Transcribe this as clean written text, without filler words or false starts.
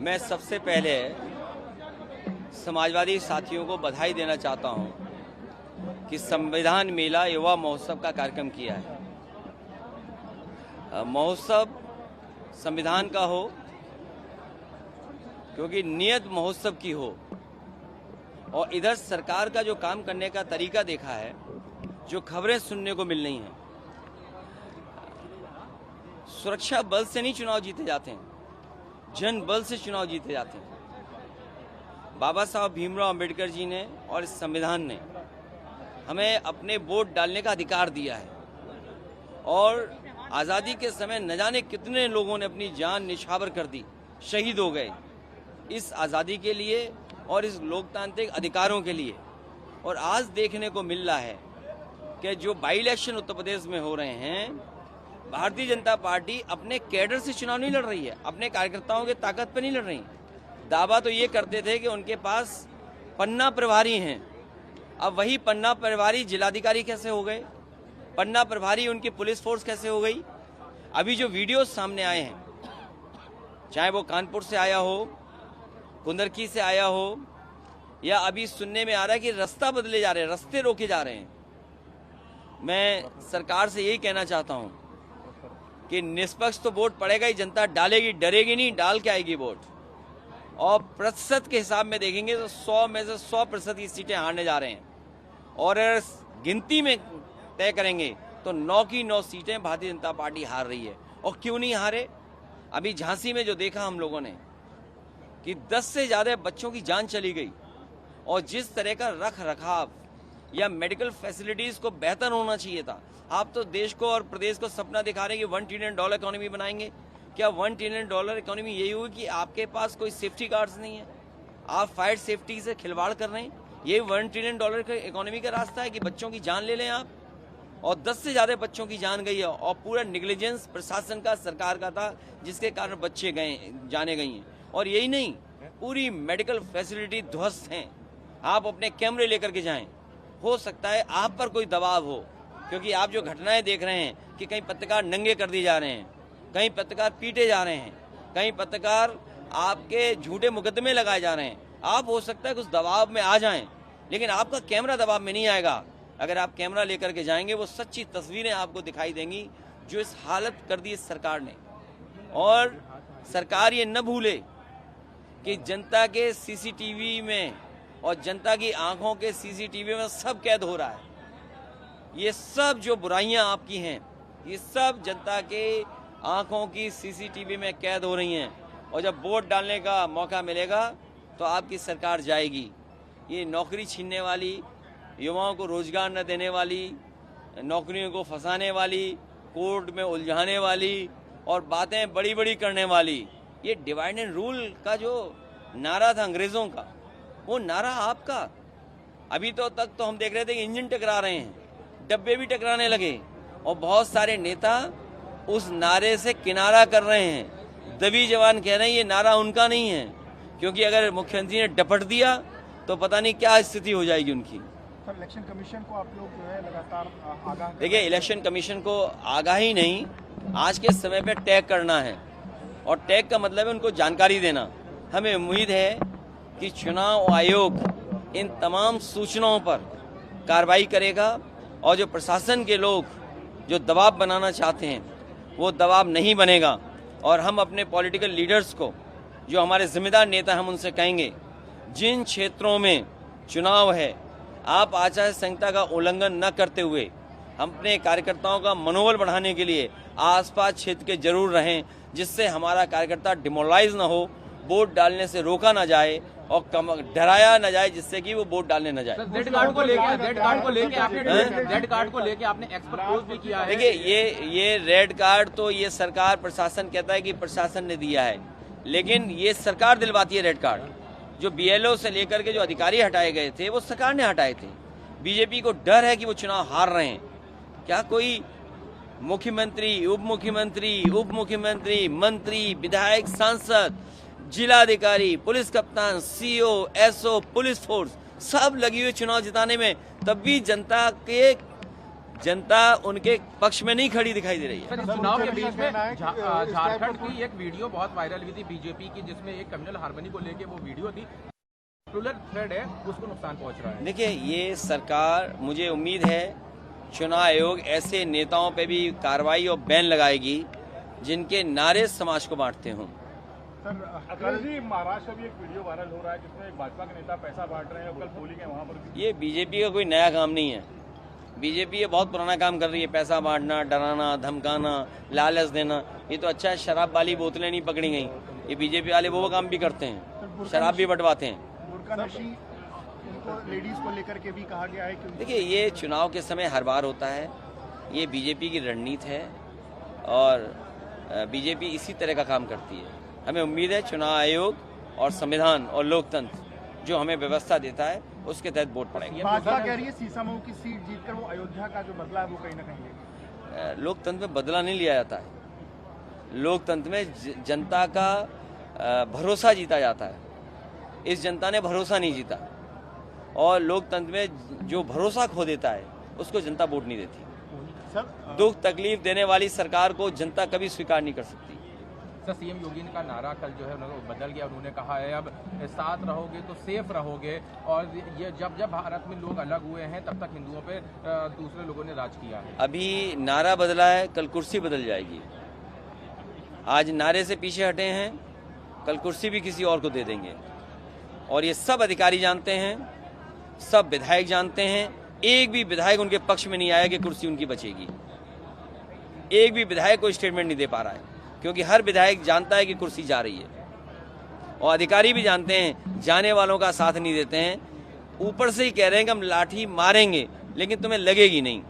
मैं सबसे पहले समाजवादी साथियों को बधाई देना चाहता हूं कि संविधान मेला युवा महोत्सव का कार्यक्रम किया है। महोत्सव संविधान का हो, क्योंकि नियत महोत्सव की हो। और इधर सरकार का जो काम करने का तरीका देखा है, जो खबरें सुनने को मिल रही हैं, सुरक्षा बल से नहीं चुनाव जीते जाते हैं, जन बल से चुनाव जीते जाते हैं। बाबा साहब भीमराव अंबेडकर जी ने और इस संविधान ने हमें अपने वोट डालने का अधिकार दिया है। और आज़ादी के समय न जाने कितने लोगों ने अपनी जान निछावर कर दी, शहीद हो गए इस आज़ादी के लिए और इस लोकतांत्रिक अधिकारों के लिए। और आज देखने को मिल रहा है कि जो बाई इलेक्शन उत्तर प्रदेश में हो रहे हैं, भारतीय जनता पार्टी अपने कैडर से चुनाव नहीं लड़ रही है, अपने कार्यकर्ताओं के ताकत पर नहीं लड़ रही। दावा तो ये करते थे कि उनके पास पन्ना प्रभारी हैं, अब वही पन्ना प्रभारी जिलाधिकारी कैसे हो गए, पन्ना प्रभारी उनकी पुलिस फोर्स कैसे हो गई। अभी जो वीडियो सामने आए हैं, चाहे वो कानपुर से आया हो, कुंदरकी से आया हो, या अभी सुनने में आ रहा है कि रास्ता बदले जा रहे हैं, रास्ते रोके जा रहे हैं। मैं सरकार से यही कहना चाहता हूं कि निष्पक्ष तो वोट पड़ेगा ही, जनता डालेगी, डरेगी नहीं, डाल के आएगी वोट। और प्रतिशत के हिसाब में देखेंगे तो 100 में से 100% की सीटें हारने जा रहे हैं। और गिनती में तय करेंगे तो 9 की 9 सीटें भारतीय जनता पार्टी हार रही है। और क्यों नहीं हारे? अभी झांसी में जो देखा हम लोगों ने कि 10 से ज़्यादा बच्चों की जान चली गई। और जिस तरह का रख रखाव या मेडिकल फैसिलिटीज़ को बेहतर होना चाहिए था, आप तो देश को और प्रदेश को सपना दिखा रहे हैं कि $1 ट्रिलियन इकोनॉमी बनाएंगे। क्या $1 ट्रिलियन इकोनॉमी यही हुई कि आपके पास कोई सेफ्टी गार्ड्स नहीं है, आप फायर सेफ्टी से खिलवाड़ कर रहे हैं? ये $1 ट्रिलियन का इकोनॉमी का रास्ता है कि बच्चों की जान ले लें आप? और 10 से ज़्यादा बच्चों की जान गई है। और पूरा निग्लिजेंस प्रशासन का, सरकार का था, जिसके कारण बच्चे जाने गई हैं। और यही नहीं, पूरी मेडिकल फैसिलिटी ध्वस्त हैं। आप अपने कैमरे लेकर के जाएं, हो सकता है आप पर कोई दबाव हो, क्योंकि आप जो घटनाएं देख रहे हैं कि कहीं पत्रकार नंगे कर दिए जा रहे हैं, कहीं पत्रकार पीटे जा रहे हैं, कहीं पत्रकार आपके झूठे मुकदमे लगाए जा रहे हैं। आप हो सकता है कुछ दबाव में आ जाएं, लेकिन आपका कैमरा दबाव में नहीं आएगा। अगर आप कैमरा लेकर के जाएंगे, वो सच्ची तस्वीरें आपको दिखाई देंगी जो इस हालत कर दी इस सरकार ने। और सरकार ये न भूले कि जनता के सीसीटीवी में और जनता की आंखों के सीसीटीवी में सब कैद हो रहा है। ये सब जो बुराइयां आपकी हैं, ये सब जनता के आंखों की सीसीटीवी में कैद हो रही हैं। और जब वोट डालने का मौका मिलेगा तो आपकी सरकार जाएगी। ये नौकरी छीनने वाली, युवाओं को रोजगार न देने वाली, नौकरियों को फंसाने वाली, कोर्ट में उलझाने वाली और बातें बड़ी बड़ी करने वाली, ये डिवाइड एंड रूल का जो नारा था अंग्रेजों का, वो नारा आपका। अभी तो तक तो हम देख रहे थे कि इंजन टकरा रहे हैं, डब्बे भी टकराने लगे। और बहुत सारे नेता उस नारे से किनारा कर रहे हैं। दबी जवान कह रहे हैं ये नारा उनका नहीं है, क्योंकि अगर मुख्यमंत्री ने डपट दिया तो पता नहीं क्या स्थिति हो जाएगी उनकी। सर, इलेक्शन कमीशन को आप लोग जो है लगातार आगाह, देखिए, इलेक्शन कमीशन को आगाही नहीं, आज के समय पे टैग करना है। और टैग का मतलब है उनको जानकारी देना। हमें उम्मीद है कि चुनाव आयोग इन तमाम सूचनाओं पर कार्रवाई करेगा और जो प्रशासन के लोग जो दबाव बनाना चाहते हैं, वो दबाव नहीं बनेगा। और हम अपने पॉलिटिकल लीडर्स को, जो हमारे जिम्मेदार नेता, हम उनसे कहेंगे, जिन क्षेत्रों में चुनाव है, आप आचार संहिता का उल्लंघन न करते हुए हम अपने कार्यकर्ताओं का मनोबल बढ़ाने के लिए आसपास क्षेत्र के जरूर रहें, जिससे हमारा कार्यकर्ता डिमोरलाइज न हो, वोट डालने से रोका न जाए और डराया न जाए, जिससे कि वो वोट डालने न जाए। रेड कार्ड को लेके आपने एक्सपोज भी किया है। देखिए, ये रेड कार्ड तो ये सरकार, प्रशासन कहता है कि प्रशासन ने दिया है, लेकिन ये सरकार दिलवाती है रेड कार्ड। जो BLO से लेकर के जो अधिकारी हटाए गए थे, वो सरकार ने हटाए थे। बीजेपी को डर है कि वो चुनाव हार रहे हैं। क्या कोई मुख्यमंत्री, उप मुख्यमंत्री, मंत्री, विधायक, सांसद, जिलाधिकारी, पुलिस कप्तान, CO, SO, पुलिस फोर्स सब लगी हुई चुनाव जिताने में, तब भी जनता के जनता उनके पक्ष में नहीं खड़ी दिखाई दे रही है। सर, इस चुनाव के बीच में झारखंड की एक वीडियो बहुत वायरल हुई थी बीजेपी की, जिसमें एक कम्युनल हार्मनी को लेके वो वीडियो थी। रूरल थ्रेड है, उसको नुकसान पहुंच रहा है। देखिए, ये सरकार, मुझे उम्मीद है चुनाव आयोग ऐसे नेताओं पे भी कार्रवाई और बैन लगाएगी जिनके नारे समाज को बांटते हों। सर, कल जी महाराष्ट्र में भी एक वीडियो वायरल हो रहा है जिसमें एक भाजपा के नेता पैसा बांट रहे हैं और कल पोलिंग है वहाँ पर भी। ये बीजेपी का कोई नया काम नहीं है। बीजेपी ये बहुत पुराना काम कर रही है, पैसा बांटना, डराना, धमकाना, लालच देना। ये तो अच्छा है शराब वाली बोतलें नहीं पकड़ी गई। ये बीजेपी वाले वो काम भी करते हैं, शराब भी बंटवाते हैं। बुर्कानशी उनको लेडीज को लेकर के भी कहा गया है कि देखिए, ये चुनाव के समय हर बार होता है। ये बीजेपी की रणनीति है और बीजेपी इसी तरह का काम करती है। हमें उम्मीद है चुनाव आयोग और संविधान और लोकतंत्र जो हमें व्यवस्था देता है उसके तहत वोट पड़ेंगे। भाजपा कह रही है सीसामऊ की सीट जीतकर वो अयोध्या का जो बदला है वो कहीं ना कहीं लेगी। लोकतंत्र में बदला नहीं लिया जाता है। लोकतंत्र में जनता का भरोसा जीता जाता है। इस जनता ने भरोसा नहीं जीता और लोकतंत्र में जो भरोसा खो देता है उसको जनता वोट नहीं देती। दुख तकलीफ देने वाली सरकार को जनता कभी स्वीकार नहीं कर सकती। सर, सीएम योगी का नारा कल जो है बदल गया। उन्होंने कहा है अब साथ रहोगे तो सेफ रहोगे, और ये जब भारत में लोग अलग हुए हैं तब तक हिंदुओं पे दूसरे लोगों ने राज किया है। अभी नारा बदला है, कल कुर्सी बदल जाएगी। आज नारे से पीछे हटे हैं, कल कुर्सी भी किसी और को दे देंगे। और ये सब अधिकारी जानते हैं, सब विधायक जानते हैं। एक भी विधायक उनके पक्ष में नहीं आया कि कुर्सी उनकी बचेगी। एक भी विधायक कोई स्टेटमेंट नहीं दे पा रहा है, क्योंकि हर विधायक जानता है कि कुर्सी जा रही है और अधिकारी भी जानते हैं, जाने वालों का साथ नहीं देते हैं। ऊपर से ही कह रहे हैं कि हम लाठी मारेंगे लेकिन तुम्हें लगेगी नहीं।